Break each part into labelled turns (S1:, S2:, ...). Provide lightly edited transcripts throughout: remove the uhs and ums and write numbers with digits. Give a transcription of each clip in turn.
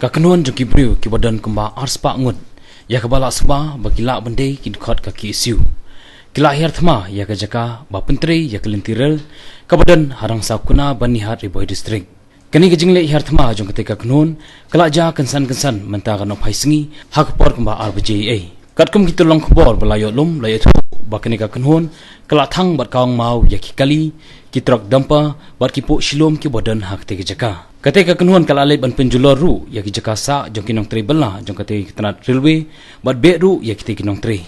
S1: Kakenuan jengki beriu ki badan kemba arspa ngut. Ya kebala seba bagila bendai ki dekat kaki isu. Kila akhir thma ya ke jaka ba pentri ya ke lentirel ke badan harang sakuna banihat riboi distrik. Kini ke jingle akhir thma jong ketika kenun kala ja kensan-kensan mentakan op haisengi hak por kemba RBJA. Katkum kita long khobor belayo lum layo thu bakani ka kenun kala thang bat kaung mau ya ki kali ki truk dampa bat ki po shilom ki badan hak te jaka. Ketika kenuan kala alai ban penjulor ru ya ki jaka sa jong kinong tri bela jong ketika tanat railway bat be ru ya ki kinong tri.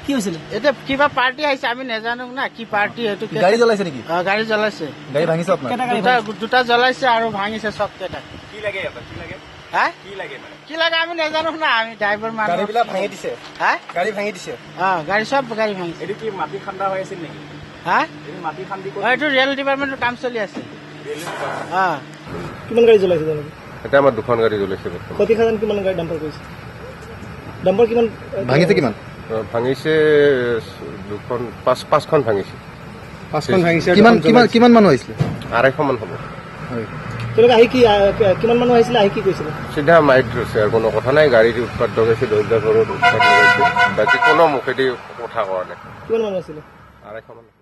S2: কি হৈছিল
S3: এটা কিবা party আইছে আমি নেজানো না কি party এটো
S2: গাড়ী জ্বলাইছে নেকি
S3: গাড়ী জ্বলাইছে
S2: গাড়ী ভাঙিছে আপনার
S3: দুটা জ্বলাইছে আর ভাঙিছে সব কেটা
S4: কি লাগে এটা কি লাগে
S3: হ্যাঁ
S4: কি লাগে মানে
S3: কি লাগে আমি নেজানো না আমি ড্রাইভার মানুষ
S2: গাড়ীবিলাক ভাঙি দিছে
S3: হ্যাঁ
S2: গাড়ী ভাঙি দিছে
S3: গাড়ী সব গাড়ী ভাঙিছে
S4: এটো কি মাটি খান্দা হৈ আছিল নেকি
S3: হ্যাঁ
S4: এটো মাটি খান্দি
S3: এইটো ৰেল ডিপাৰ্টমেণ্টৰ কাম চলি আছে
S2: কিমান গাড়ী জ্বলাইছে জানো
S5: এটা আমাৰ দুখন গাড়ী জ্বলাইছে
S2: প্ৰতি খাজান কিমান গাড়ী ডাম্পাৰ কৰিছে ডাম্পাৰ কিমান ভাঙিছে কিমান
S5: ভাঙিছে দুখন পাঁচখন ভাঙিছে
S2: পাঁচখন ভাঙিছে কিমান কিমান কিমান মানুহ আহিছিল
S5: 250 মান হ'ব
S2: তেওঁলোকে আহি কি কিমান মানুহ আহিছিল আহি কি কৈছিল
S5: চিধা মাইট ৰৈছে আৰু কোনো কথা নাই গাড়ীৰ উৎপাত লগাইছে দৰ্জা ঘৰত উৎপাত লগাইছে বাকী কোনো মুখেদি কথা কোৱা নাই
S2: কিমান মানুহ আছিল
S5: 250 মান